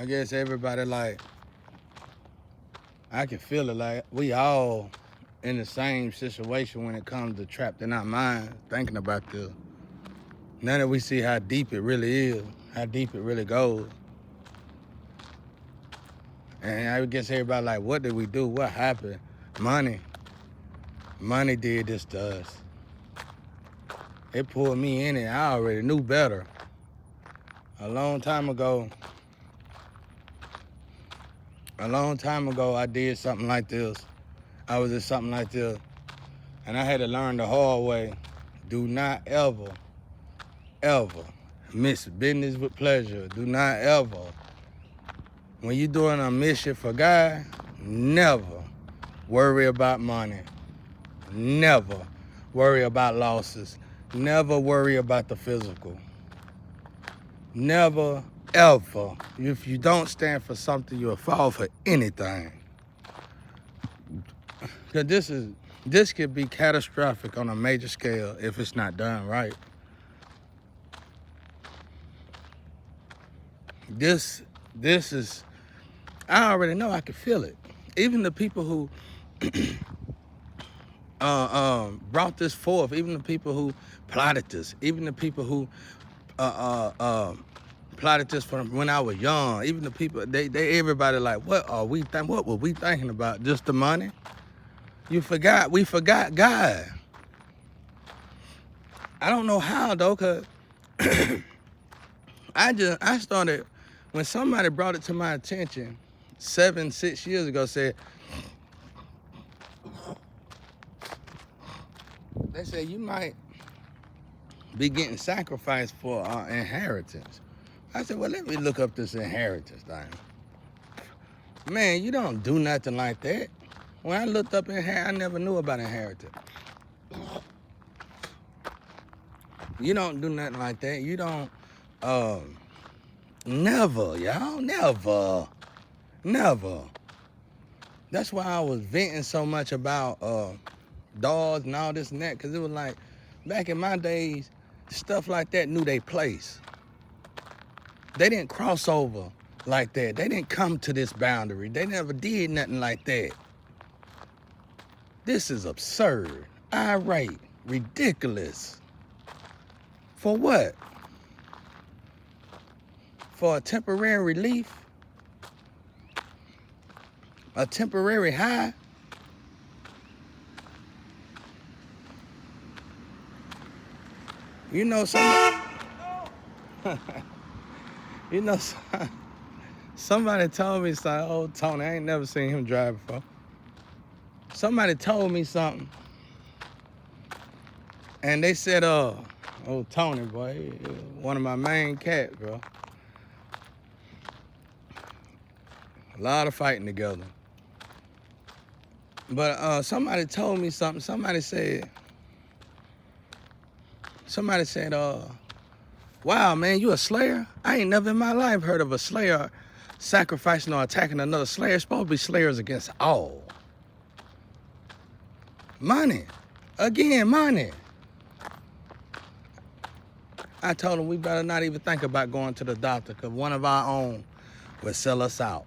I guess everybody like, I can feel it like we all in the same situation when it comes to trapped in our mind, thinking about this. Now that we see how deep it really is, how deep it really goes. And I guess everybody like, what did we do? What happened? Money. Money did this to us. It pulled me in it. I already knew better. A long time ago, I did something like this. I was in something like this. And I had to learn the hard way. Do not ever, ever mix business with pleasure. Do not ever. When you're doing a mission for God, never worry about money. Never worry about losses. Never worry about the physical. Never, ever. If you don't stand for something, you'll fall for anything. Because this could be catastrophic on a major scale if it's not done right. This is, I already know, I can feel it. Even the people who brought this forth, even the people who plotted this, even the people who plotted this from when I was young, even the people, they everybody like, what were we thinking about? Just the money? We forgot God. I don't know how though, cause I started, when somebody brought it to my attention 6 years ago, said, they said you might be getting sacrificed for inheritance. I said, well, let me look up this inheritance thing. Man, you don't do nothing like that. When I looked up inheritance, I never knew about inheritance. You don't do nothing like that. You don't, never, y'all, never. That's why I was venting so much about dogs and all this and that, because it was like, back in my days, stuff like that knew their place. They didn't cross over like that. They didn't come to this boundary. They never did nothing like that. This is absurd, irate, ridiculous. For what? For a temporary relief? A temporary high? You know somebody, you know, somebody told me something. Oh, Tony, I ain't never seen him drive before. Somebody told me something, and they said, oh, Tony, boy, one of my main cats, bro. A lot of fighting together. But somebody told me something. Somebody said, wow, man, you a slayer? I ain't never in my life heard of a slayer sacrificing or attacking another slayer. It's supposed to be slayers against all. Money. Again, money. I told him we better not even think about going to the doctor, because one of our own will sell us out.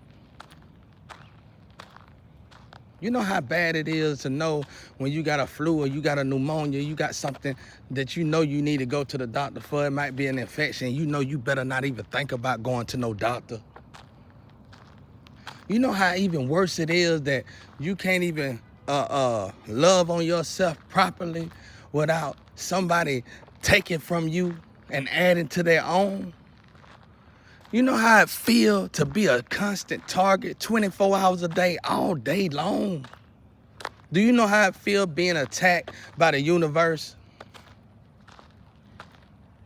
You know how bad it is to know when you got a flu or you got a pneumonia, you got something that you know you need to go to the doctor for. It might be an infection. You know you better not even think about going to no doctor. You know how even worse it is that you can't even love on yourself properly without somebody taking from you and adding to their own? You know how it feels to be a constant target 24 hours a day, all day long? Do you know how it feels being attacked by the universe?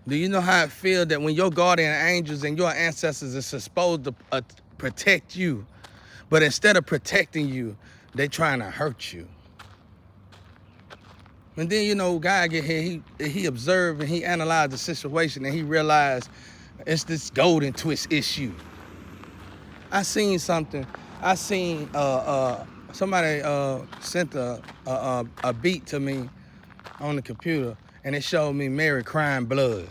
Do you know how it feels that when your guardian angels and your ancestors are supposed to protect you, but instead of protecting you, they trying to hurt you? And then, you know, God get here, he observed and he analyzed the situation, and he realized it's this golden twist issue. I seen something. I seen somebody sent a beat to me on the computer, and it showed me Mary crying blood.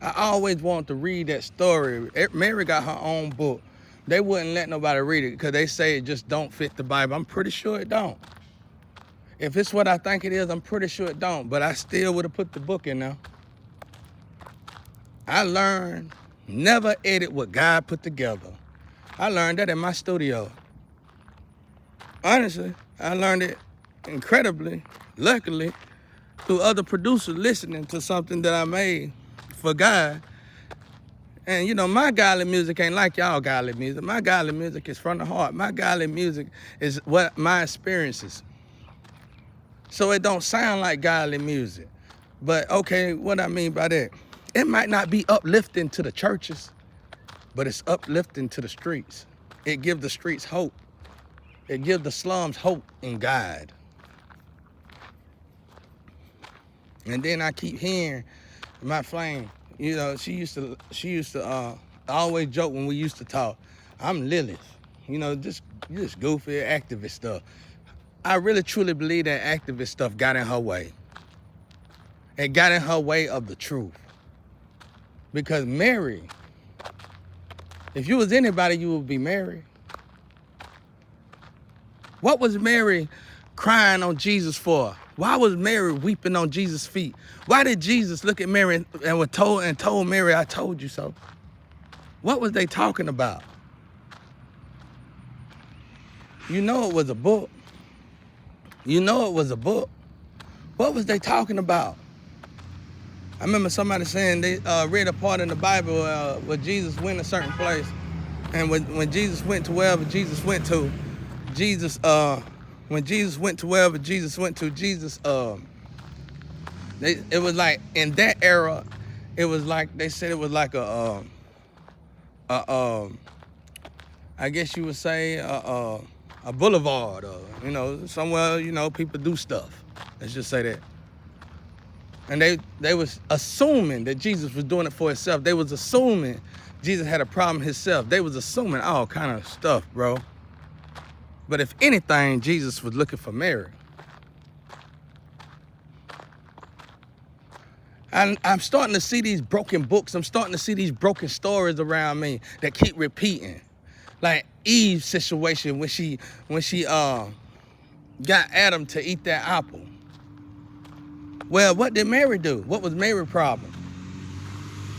I always wanted to read that story. Mary got her own book. They wouldn't let nobody read it because they say it just don't fit the Bible. I'm pretty sure it don't. If it's what I think it is, I'm pretty sure it don't. But I still would have put the book in there. I learned never edit what God put together. I learned that in my studio. Honestly, I learned it incredibly, luckily, through other producers listening to something that I made for God. And you know, my godly music ain't like y'all godly music. My godly music is from the heart. My godly music is what my experiences. So it don't sound like godly music. But okay, what I mean by that, it might not be uplifting to the churches, but it's uplifting to the streets. It gives the streets hope. It gives the slums hope in God. And then I keep hearing my flame, you know, she used to always joke when we used to talk, I'm Lilith, you know, just goofy activist stuff. I really truly believe that activist stuff got in her way. It got in her way of the truth. Because Mary, if you was anybody, you would be Mary. What was Mary crying on Jesus for? Why was Mary weeping on Jesus' feet? Why did Jesus look at Mary and told Mary, I told you so? What was they talking about? You know it was a book. You know it was a book. What was they talking about? I remember somebody saying they read a part in the Bible where Jesus went a certain place. And when Jesus went to wherever Jesus went to, when Jesus went to wherever Jesus went to, it was like in that era, it was like, they said it was like I guess you would say a boulevard, or, you know, somewhere, you know, people do stuff. Let's just say that. And they was assuming that Jesus was doing it for himself. They was assuming Jesus had a problem himself. They was assuming all kind of stuff, bro. But if anything, Jesus was looking for Mary. And I'm starting to see these broken books. I'm starting to see these broken stories around me that keep repeating. Like Eve's situation when she got Adam to eat that apple. Well, what did Mary do? What was Mary's problem?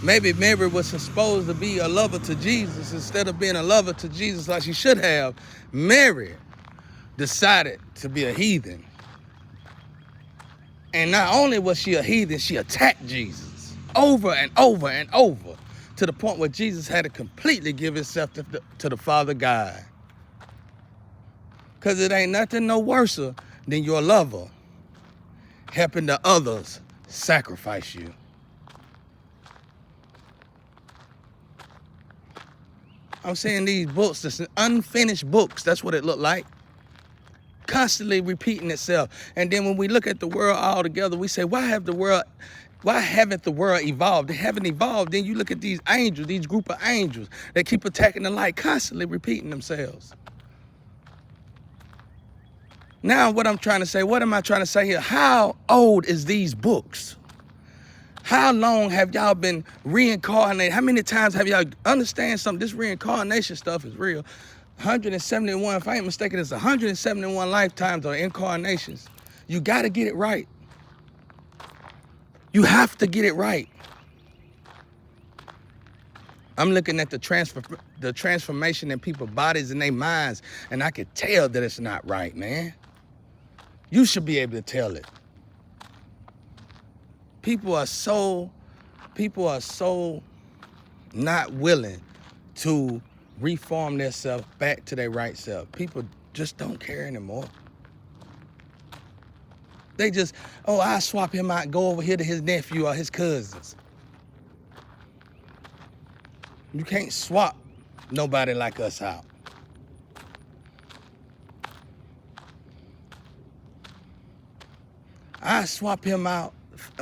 Maybe Mary was supposed to be a lover to Jesus. Instead of being a lover to Jesus like she should have, Mary decided to be a heathen. And not only was she a heathen, she attacked Jesus over and over and over, to the point where Jesus had to completely give himself to the Father God. Because it ain't nothing no worse than your lover helping the others sacrifice you. I'm saying these books, this unfinished books, that's what it looked like. Constantly repeating itself. And then when we look at the world all together, we say, why haven't the world evolved? They haven't evolved. Then you look at these angels, these group of angels that keep attacking the light, constantly repeating themselves. Now what I'm trying to say, what am I trying to say here? How old is these books? How long have y'all been reincarnated? How many times have y'all understand something? This reincarnation stuff is real. 171, if I ain't mistaken, it's 171 lifetimes or incarnations. You got to get it right. You have to get it right. I'm looking at the transformation in people's bodies and their minds, and I can tell that it's not right, man. You should be able to tell it. People are so not willing to reform themselves back to their right self. People just don't care anymore. They just, oh, I'll swap him out, go over here to his nephew or his cousins. You can't swap nobody like us out. I swap him out,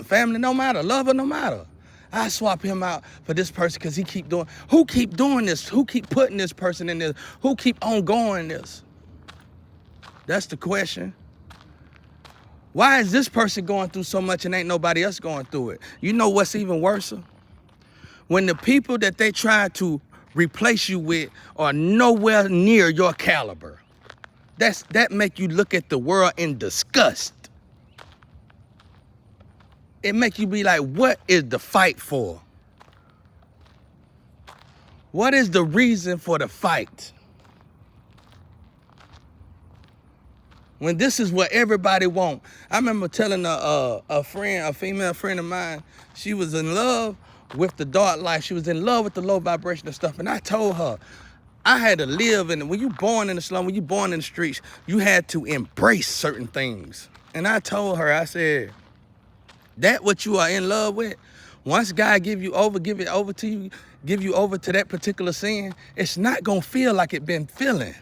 family no matter, lover no matter. I swap him out for this person because who keep doing this? Who keep putting this person in this? Who keep on going this? That's the question. Why is this person going through so much and ain't nobody else going through it? You know what's even worse? when the people that they try to replace you with are nowhere near your caliber. That make you look at the world in disgust. It make you be like, what is the fight for? What is the reason for the fight? When this is what everybody want. I remember telling a female friend of mine, she was in love with the dark life. She was in love with the low vibrational stuff. And I told her, I had to live in it. When you born in the slum, when you born in the streets, you had to embrace certain things. And I told her, I said, that what you are in love with, once God give you over to that particular sin, it's not gonna feel like it been feeling.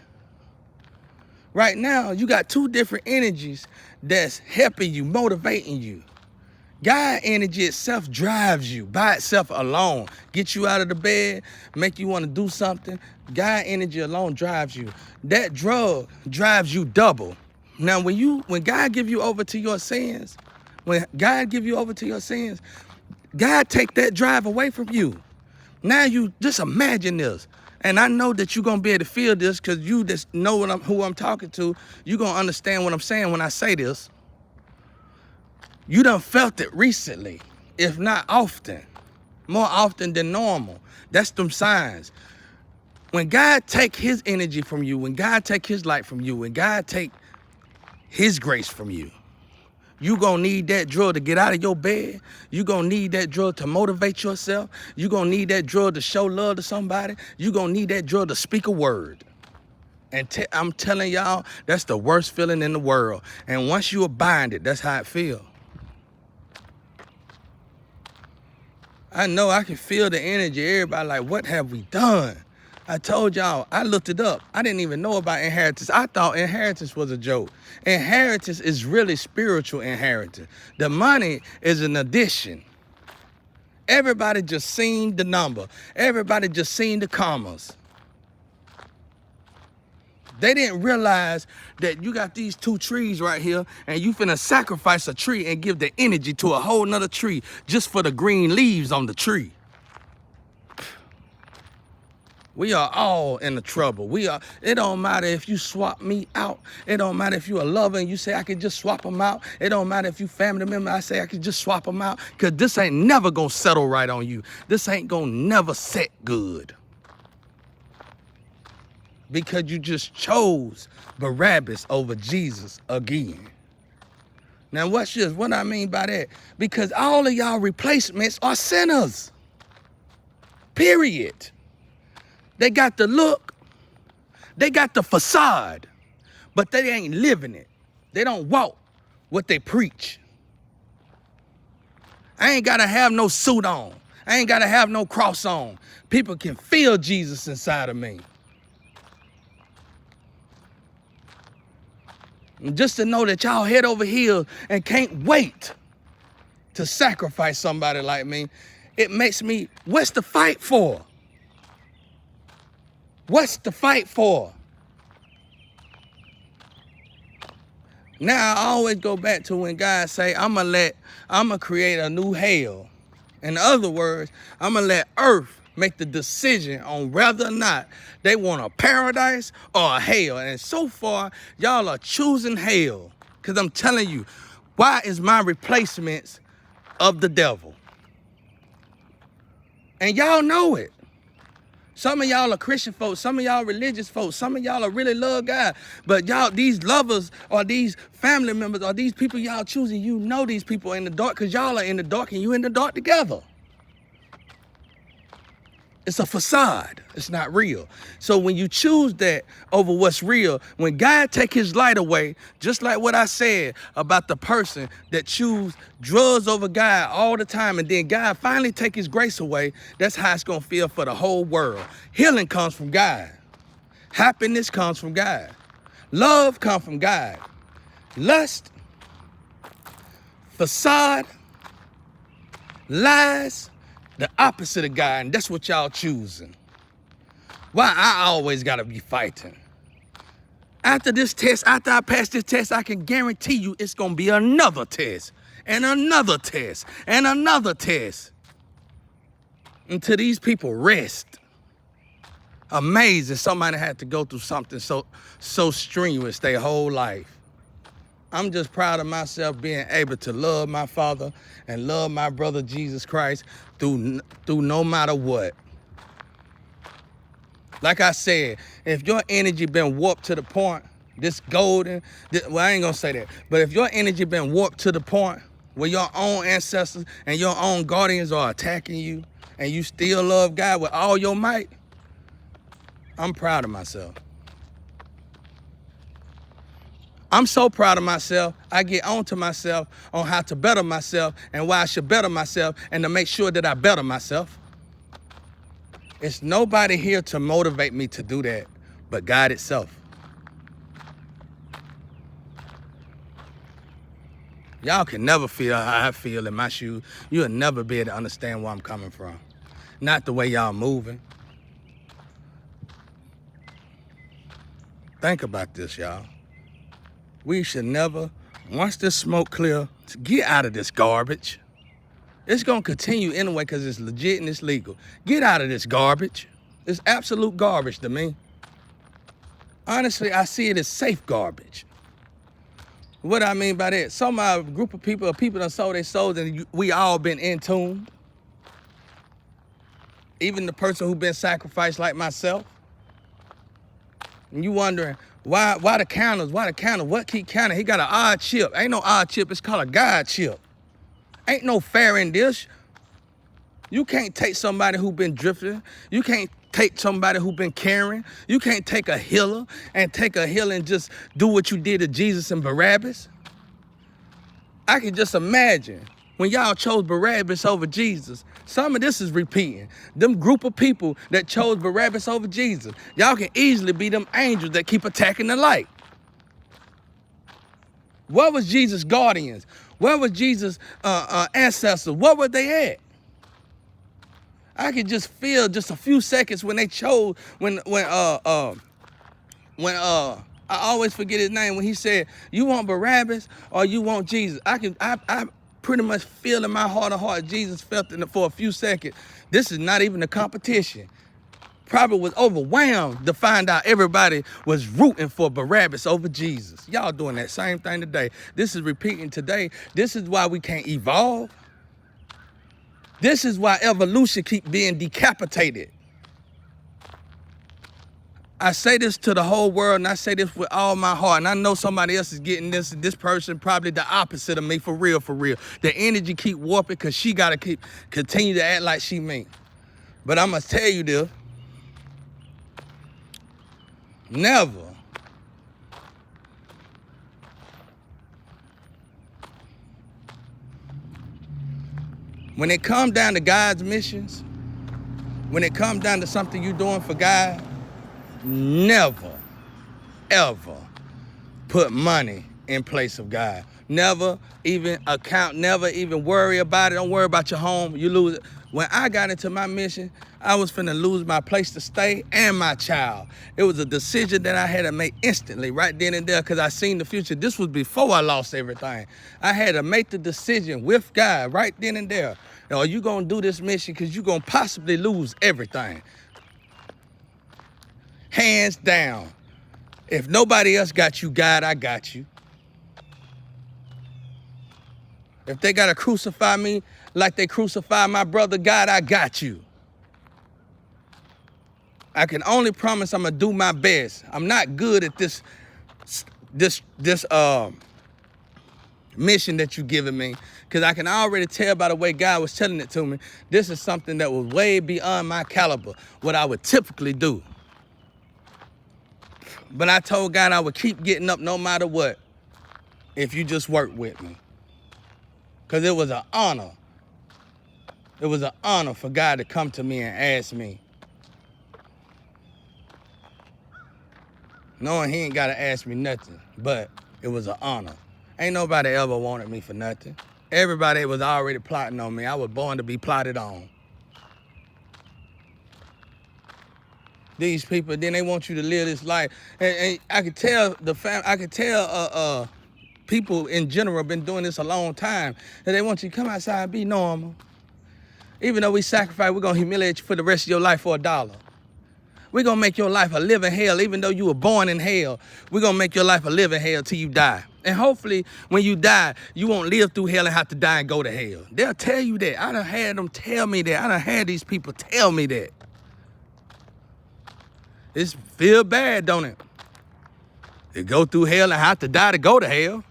Right now, you got two different energies that's helping you, motivating you. God energy itself drives you by itself alone. Get you out of the bed, make you want to do something. God energy alone drives you. That drug drives you double. Now, when God give you over to your sins, God take that drive away from you. Now you just imagine this. And I know that you're going to be able to feel this because you just know who I'm talking to. You're going to understand what I'm saying when I say this. You done felt it recently, if not often, more often than normal. That's them signs. When God take his energy from you, when God take his light from you, when God take his grace from you, you gonna need that drug to get out of your bed. You gonna need that drug to motivate yourself. You gonna need that drug to show love to somebody. You gonna need that drug to speak a word. And I'm telling y'all, that's the worst feeling in the world. And once you bind it, that's how it feels. I know I can feel the energy. Everybody like, what have we done? I told y'all, I looked it up. I didn't even know about inheritance. I thought inheritance was a joke. Inheritance is really spiritual inheritance. The money is an addition. Everybody just seen the number. Everybody just seen the commas. They didn't realize that you got these two trees right here and you finna sacrifice a tree and give the energy to a whole nother tree just for the green leaves on the tree. We are all in the trouble. It don't matter if you swap me out. It don't matter if you a lover and you say I can just swap them out. It don't matter if you family member, I say I can just swap them out. Cause this ain't never gonna settle right on you. This ain't gonna never set good. Because you just chose Barabbas over Jesus again. Now watch this, what I mean by that? Because all of y'all replacements are sinners. Period. They got the look, they got the facade, but they ain't living it. They don't walk what they preach. I ain't gotta have no suit on. I ain't gotta have no cross on. People can feel Jesus inside of me. And just to know that y'all head over heels and can't wait to sacrifice somebody like me, it makes me, what's the fight for? What's the fight for? Now I always go back to when God say, I'ma create a new hell. In other words, I'ma let earth make the decision on whether or not they want a paradise or a hell. And so far, y'all are choosing hell. Because I'm telling you, why is my replacements of the devil? And y'all know it. Some of y'all are Christian folks, some of y'all religious folks, some of y'all are really love God. But y'all, these lovers or these family members or these people y'all choosing, you know these people are in the dark because y'all are in the dark and you in the dark together. It's a facade. It's not real. So when you choose that over what's real, when God take his light away, just like what I said about the person that choose drugs over God all the time, and then God finally take his grace away, that's how it's going to feel for the whole world. Healing comes from God. Happiness comes from God. Love comes from God. Lust, facade, lies, the opposite of God, and that's what y'all choosing. Why I always gotta be fighting. After this test, after I pass this test, I can guarantee you it's gonna be another test, and another test, and another test. until these people rest. Amazing somebody had to go through something so strenuous their whole life. I'm just proud of myself being able to love my Father and love my brother Jesus Christ through no matter what. Like I said, if your energy been warped to the point, well, I ain't gonna say that, but if your energy been warped to the point where your own ancestors and your own guardians are attacking you and you still love God with all your might, I'm proud of myself. I'm so proud of myself, I get on to myself on how to better myself and why I should better myself and to make sure that I better myself. It's nobody here to motivate me to do that but God itself. Y'all can never feel how I feel in my shoes. You'll never be able to understand where I'm coming from. Not the way y'all moving. Think about this, y'all. We should never, once this smoke clear, get out of this garbage. It's gonna continue anyway because it's legit and it's legal. Get out of this garbage. It's absolute garbage to me. Honestly, I see it as safe garbage. What I mean by that, some group of people that sold their souls and we all been in tune. Even the person who been sacrificed like myself. And you wondering, why the counters? What keep counting? He got an odd chip. Ain't no odd chip, it's called a God chip. Ain't no fair in this. You can't take somebody who been drifting. You can't take somebody who been caring. You can't take a healer and just do what you did to Jesus and Barabbas. I can just imagine when y'all chose Barabbas over Jesus. Some of this is repeating. Them group of people that chose Barabbas over Jesus, y'all can easily be them angels that keep attacking the light. Where was Jesus' guardians? Where was Jesus' ancestors? What were they at? I could just feel just a few seconds when they chose, when I always forget his name, when he said, you want Barabbas or you want Jesus? I pretty much feel in my heart of heart, Jesus felt it for a few seconds. This is not even a competition. Probably was overwhelmed to find out everybody was rooting for Barabbas over Jesus. Y'all doing that same thing today. This is repeating today. This is why we can't evolve. This is why evolution keep being decapitated. I say this to the whole world, and I say this with all my heart, and I know somebody else is getting this person probably the opposite of me, for real. The energy keep warping because she got to continue to act like she me. But I'm going to tell you this. Never. When it comes down to God's missions, when it comes down to something you're doing for God, never, ever put money in place of God. Never even worry about it. Don't worry about your home. You lose it. When I got into my mission, I was finna lose my place to stay and my child. It was a decision that I had to make instantly, right then and there, because I seen the future. This was before I lost everything. I had to make the decision with God right then and there. Are you gonna do this mission because you're gonna possibly lose everything? Hands down. If nobody else got you, God, I got you. If they gotta crucify me like they crucify my brother, God, I got you. I can only promise I'm gonna do my best. I'm not good at this mission that you're giving me, because I can already tell by the way God was telling it to me, this is something that was way beyond my caliber, what I would typically do. But I told God I would keep getting up no matter what if you just work with me. Because it was an honor. It was an honor for God to come to me and ask me. Knowing he ain't got to ask me nothing, but it was an honor. Ain't nobody ever wanted me for nothing. Everybody was already plotting on me. I was born to be plotted on. These people, then they want you to live this life. And I could tell people in general been doing this a long time, that they want you to come outside and be normal. Even though we sacrifice, we're going to humiliate you for the rest of your life for $1. We're going to make your life a living hell. Even though you were born in hell, we're going to make your life a living hell till you die. And hopefully, when you die, you won't live through hell and have to die and go to hell. They'll tell you that. I done had them tell me that. I done had these people tell me that. It feel bad, don't it? To go through hell and have to die to go to hell.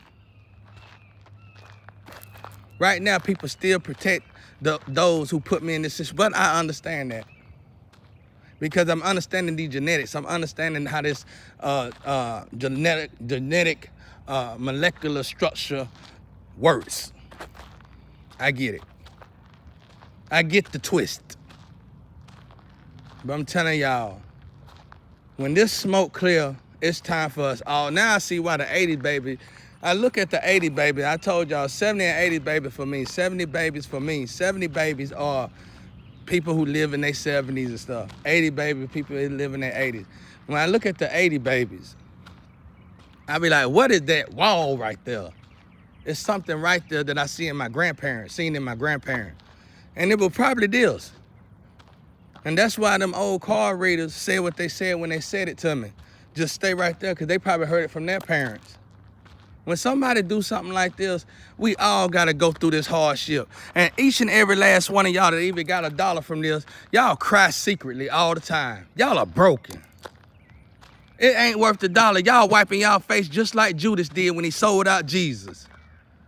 Right now, people still protect those who put me in this situation, but I understand that. Because I'm understanding the genetics. I'm understanding how this genetic molecular structure works. I get it. I get the twist. But I'm telling y'all, when this smoke clear, it's time for us all. Now I see why the 80 baby, I look at the 80 baby, I told y'all 70 and 80 baby for me, 70 babies for me. 70 babies are people who live in their 70s and stuff. 80 baby people who live in their 80s. When I look at the 80 babies, I be like, what is that wall right there? It's something right there that I see in my grandparents, seen in my grandparents. And it was probably this. And that's why them old card readers said what they said when they said it to me. Just stay right there, because they probably heard it from their parents. When somebody do something like this, we all gotta go through this hardship. And each and every last one of y'all that even got $1 from this, y'all cry secretly all the time. Y'all are broken. It ain't worth $1. Y'all wiping y'all face just like Judas did when he sold out Jesus.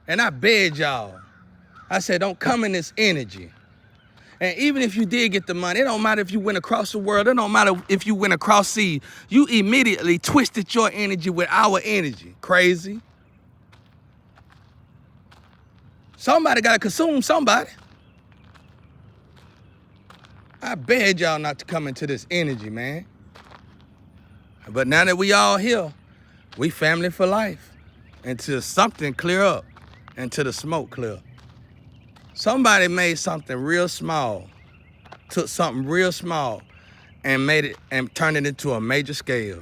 And I begged y'all. I said, don't come in this energy. And even if you did get the money, it don't matter if you went across the world. It don't matter if you went across sea. You immediately twisted your energy with our energy. Crazy. Somebody got to consume somebody. I begged y'all not to come into this energy, man. But now that we all here, we family for life. Until something clear up. Until the smoke clear. Somebody made something real small. Took something real small and made it and turned it into a major scale.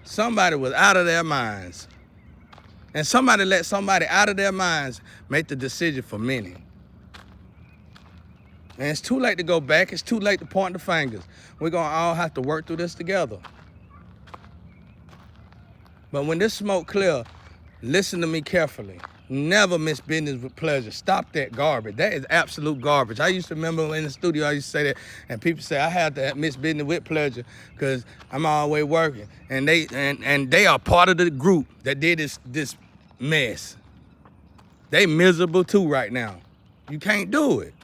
Somebody was out of their minds. And somebody let somebody out of their minds make the decision for many. And it's too late to go back. It's too late to point the fingers. We're going to all have to work through this together. But when this smoke clear, listen to me carefully. Never miss business with pleasure. Stop that garbage. That is absolute garbage. I used to remember in the studio, I used to say that, and people say I have to miss business with pleasure because I'm always working. And they are part of the group that did this mess. They miserable too right now. You can't do it.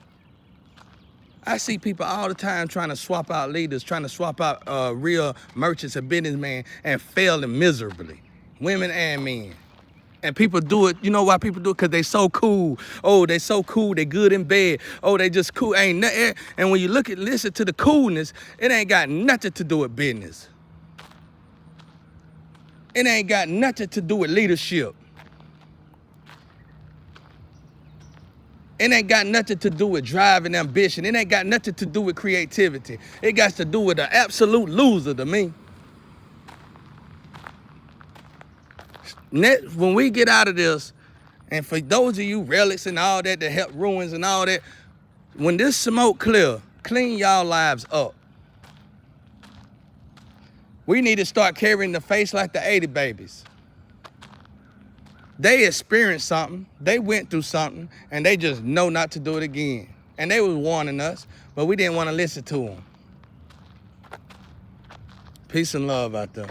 I see people all the time trying to swap out leaders, trying to swap out real merchants and businessmen and failing miserably, women and men. And people do it, you know why people do it? Because they so cool. Oh, they so cool, they good in bed. Oh, they just cool, ain't nothing. And when you listen to the coolness, it ain't got nothing to do with business. It ain't got nothing to do with leadership. It ain't got nothing to do with drive and ambition. It ain't got nothing to do with creativity. It got to do with an absolute loser to me. When we get out of this, and for those of you relics and all that help ruins and all that, when this smoke clear, clean y'all lives up. We need to start carrying the face like the 80 babies. They experienced something, they went through something, and they just know not to do it again. And they was warning us, but we didn't want to listen to them. Peace and love out there.